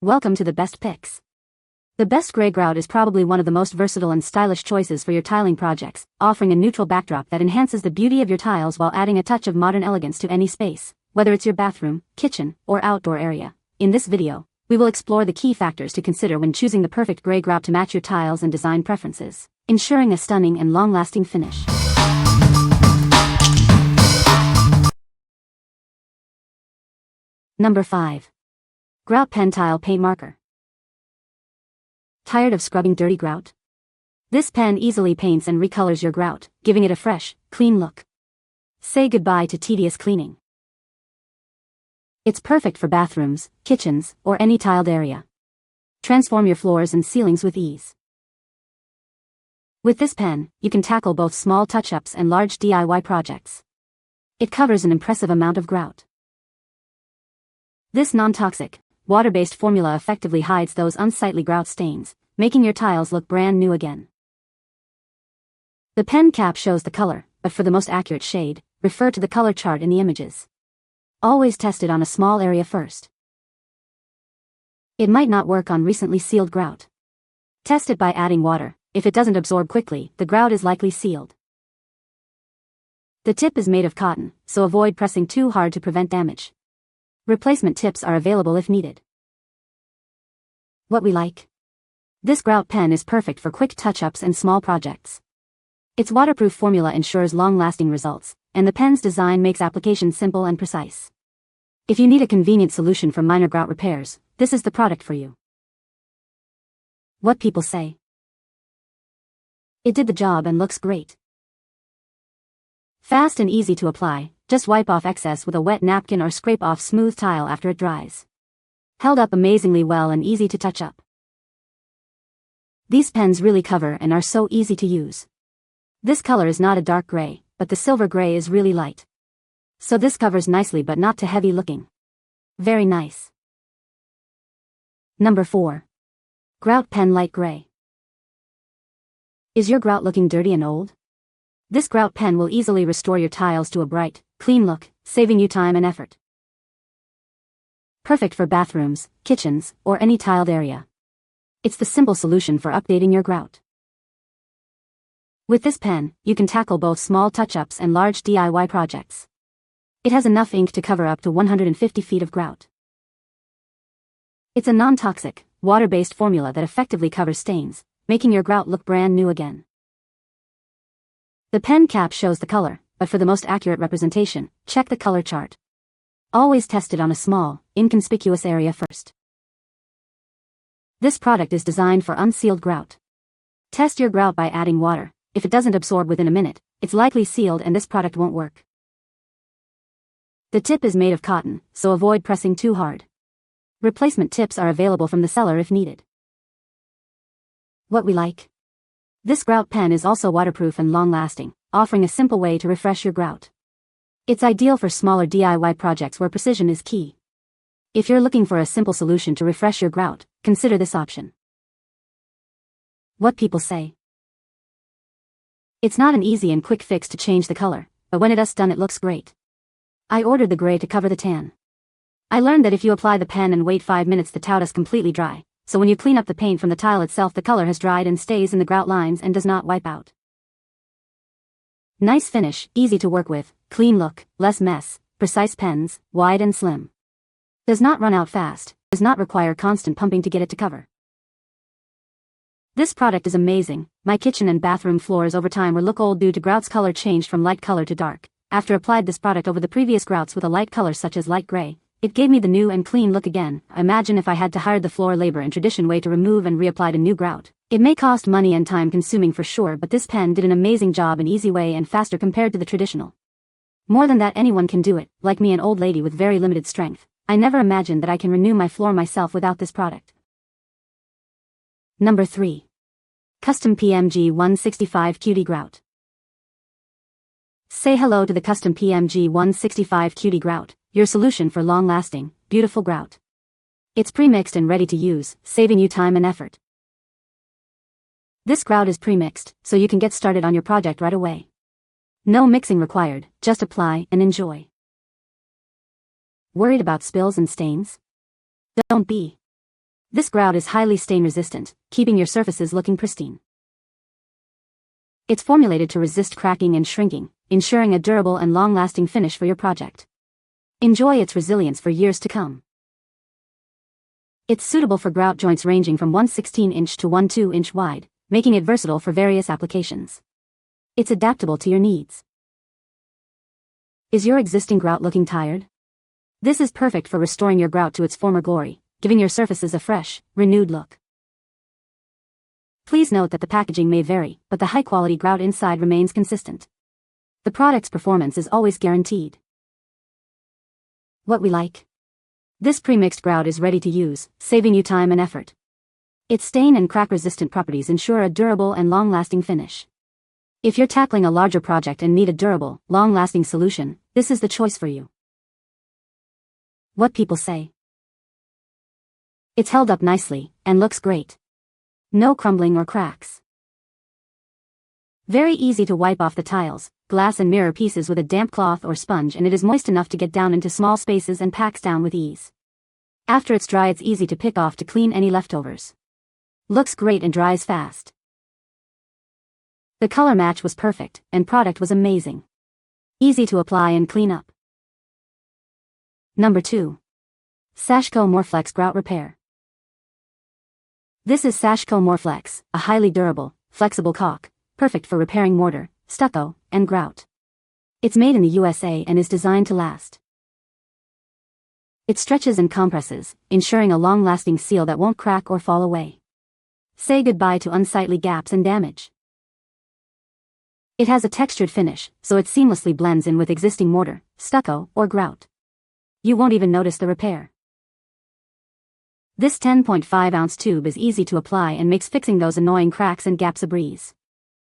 Welcome to the best picks. The best Gray Grout is probably one of the most versatile and stylish choices for your tiling projects, offering a neutral backdrop that enhances the beauty of your tiles while adding a touch of modern elegance to any space, whether it's your bathroom, kitchen, or outdoor area. In this video, we will explore the key factors to consider when choosing the perfect Gray Grout to match your tiles and design preferences, ensuring a stunning and long-lasting finish. Number 5. Grout Pen Tile Paint Marker. Tired of scrubbing dirty grout? This pen easily paints and recolors your grout, giving it a fresh, clean look. Say goodbye to tedious cleaning. It's perfect for bathrooms, kitchens, or any tiled area. Transform your floors and ceilings with ease. With this pen, you can tackle both small touch-ups and large DIY projects. It covers an impressive amount of grout. This non-toxic, water-based formula effectively hides those unsightly grout stains, making your tiles look brand new again. The pen cap shows the color, but for the most accurate shade, refer to the color chart in the images. Always test it on a small area first. It might not work on recently sealed grout. Test it by adding water. If it doesn't absorb quickly, the grout is likely sealed. The tip is made of cotton, so avoid pressing too hard to prevent damage. Replacement tips are available if needed. What we like? This grout pen is perfect for quick touch-ups and small projects. Its waterproof formula ensures long-lasting results, and the pen's design makes application simple and precise. If you need a convenient solution for minor grout repairs, this is the product for you. What people say? It did the job and looks great. Fast and easy to apply. Just wipe off excess with a wet napkin or scrape off smooth tile after it dries. Held up amazingly well and easy to touch up. These pens really cover and are so easy to use. This color is not a dark gray, but the silver gray is really light. So this covers nicely but not too heavy looking. Very nice. Number 4. Grout Pen Light Gray. Is your grout looking dirty and old? This grout pen will easily restore your tiles to a bright, clean look, saving you time and effort. Perfect for bathrooms, kitchens, or any tiled area. It's the simple solution for updating your grout. With this pen, you can tackle both small touch-ups and large DIY projects. It has enough ink to cover up to 150 feet of grout. It's a non-toxic, water-based formula that effectively covers stains, making your grout look brand new again. The pen cap shows the color, but for the most accurate representation, check the color chart. Always test it on a small, inconspicuous area first. This product is designed for unsealed grout. Test your grout by adding water. If it doesn't absorb within a minute, it's likely sealed and this product won't work. The tip is made of cotton, so avoid pressing too hard. Replacement tips are available from the seller if needed. What we like? This grout pen is also waterproof and long-lasting, offering a simple way to refresh your grout. It's ideal for smaller DIY projects where precision is key. If you're looking for a simple solution to refresh your grout, consider this option. What people say? It's not an easy and quick fix to change the color, but when it's done it looks great. I ordered the gray to cover the tan. I learned that if you apply the pen and wait 5 minutes the tile is completely dry, so when you clean up the paint from the tile itself the color has dried and stays in the grout lines and does not wipe out. Nice finish, easy to work with, clean look, less mess, precise pens, wide and slim. Does not run out fast, does not require constant pumping to get it to cover. This product is amazing. My kitchen and bathroom floors over time were look old due to grout's color changed from light color to dark. After applied this product over the previous grouts with a light color such as light gray, it gave me the new and clean look again. Imagine if I had to hire the floor labor and tradition way to remove and reapply a new grout. It may cost money and time consuming for sure, but this pen did an amazing job in easy way and faster compared to the traditional. More than that, anyone can do it. Like me, an old lady with very limited strength, I never imagined that I can renew my floor myself without this product. Number 3. Custom PMG 165 Cutie Grout. Say hello to the Custom PMG 165 Cutie Grout, your solution for long-lasting, beautiful grout. It's pre-mixed and ready to use, saving you time and effort. This grout is pre-mixed, so you can get started on your project right away. No mixing required, just apply and enjoy. Worried about spills and stains? Don't be. This grout is highly stain resistant, keeping your surfaces looking pristine. It's formulated to resist cracking and shrinking, ensuring a durable and long-lasting finish for your project. Enjoy its resilience for years to come. It's suitable for grout joints ranging from 1/16 inch to 1/2 inch wide, making it versatile for various applications. It's adaptable to your needs. Is your existing grout looking tired? This is perfect for restoring your grout to its former glory, giving your surfaces a fresh, renewed look. Please note that the packaging may vary, but the high-quality grout inside remains consistent. The product's performance is always guaranteed. What we like. This pre-mixed grout is ready to use, saving you time and effort. Its stain and crack-resistant properties ensure a durable and long-lasting finish. If you're tackling a larger project and need a durable, long-lasting solution, this is the choice for you. What people say. It's held up nicely, and looks great. No crumbling or cracks. Very easy to wipe off the tiles, glass and mirror pieces with a damp cloth or sponge, and it is moist enough to get down into small spaces and packs down with ease. After it's dry, it's easy to pick off to clean any leftovers. Looks great and dries fast. The color match was perfect, and product was amazing. Easy to apply and clean up. Number 2. Sashco MorFlexx Grout Repair. This is Sashco MorFlexx, a highly durable, flexible caulk, perfect for repairing mortar, stucco, and grout. It's made in the USA and is designed to last. It stretches and compresses, ensuring a long-lasting seal that won't crack or fall away. Say goodbye to unsightly gaps and damage. It has a textured finish, so it seamlessly blends in with existing mortar, stucco, or grout. You won't even notice the repair. This 10.5-ounce tube is easy to apply and makes fixing those annoying cracks and gaps a breeze.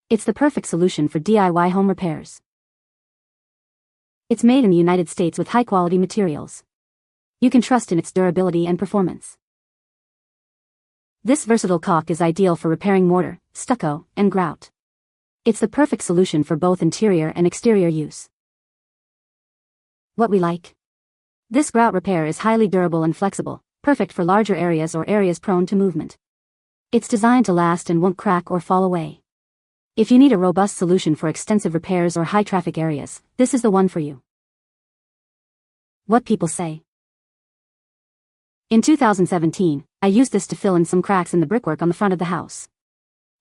It's the perfect solution for DIY home repairs. It's made in the United States with high-quality materials. You can trust in its durability and performance. This versatile caulk is ideal for repairing mortar, stucco, and grout. It's the perfect solution for both interior and exterior use. What we like. This grout repair is highly durable and flexible, perfect for larger areas or areas prone to movement. It's designed to last and won't crack or fall away. If you need a robust solution for extensive repairs or high-traffic areas, this is the one for you. What people say. In 2017, I used this to fill in some cracks in the brickwork on the front of the house.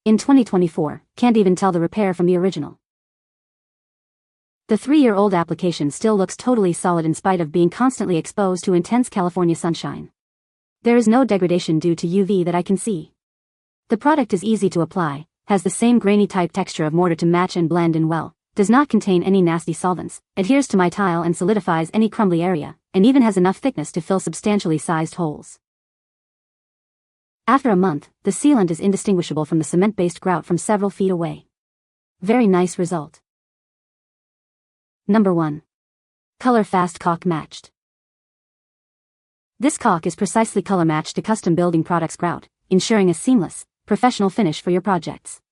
In 2024, can't even tell the repair from the original. The 3-year-old application still looks totally solid in spite of being constantly exposed to intense California sunshine. There is no degradation due to UV that I can see. The product is easy to apply, has the same grainy type texture of mortar to match and blend in well, does not contain any nasty solvents, adheres to my tile and solidifies any crumbly area, and even has enough thickness to fill substantially sized holes. After a month, the sealant is indistinguishable from the cement-based grout from several feet away. Very nice result. Number 1. Color Fast Caulk Matched. This caulk is precisely color matched to custom building products grout, ensuring a seamless, professional finish for your projects.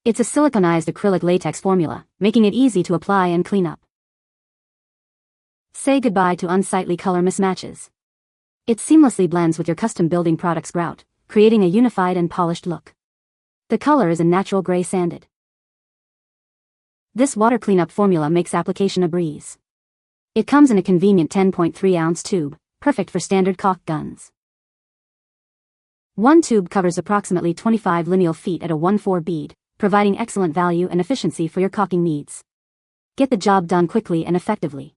It's a siliconized acrylic latex formula, making it easy to apply and clean up. Say goodbye to unsightly color mismatches. It seamlessly blends with your custom building products grout, creating a unified and polished look. The color is a natural gray sanded. This water cleanup formula makes application a breeze. It comes in a convenient 10.3-ounce tube, perfect for standard caulk guns. One tube covers approximately 25 lineal feet at a 1/4 bead, providing excellent value and efficiency for your caulking needs. Get the job done quickly and effectively.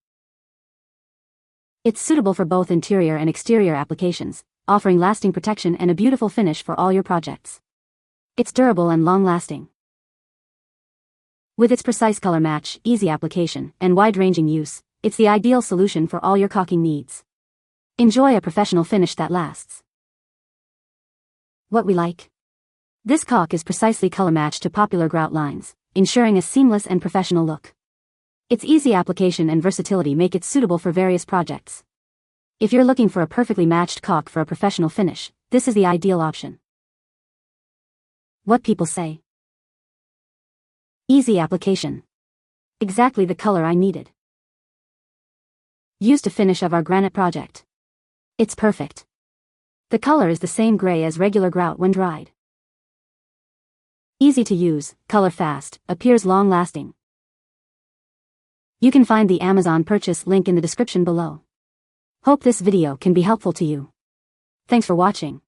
It's suitable for both interior and exterior applications, offering lasting protection and a beautiful finish for all your projects. It's durable and long-lasting. With its precise color match, easy application, and wide-ranging use, it's the ideal solution for all your caulking needs. Enjoy a professional finish that lasts. What we like. This caulk is precisely color matched to popular grout lines, ensuring a seamless and professional look. Its easy application and versatility make it suitable for various projects. If you're looking for a perfectly matched caulk for a professional finish, this is the ideal option. What people say. Easy application. Exactly the color I needed. Used to finish of our granite project. It's perfect. The color is the same gray as regular grout when dried. Easy to use, color fast, appears long-lasting. You can find the Amazon purchase link in the description below. Hope this video can be helpful to you. Thanks for watching.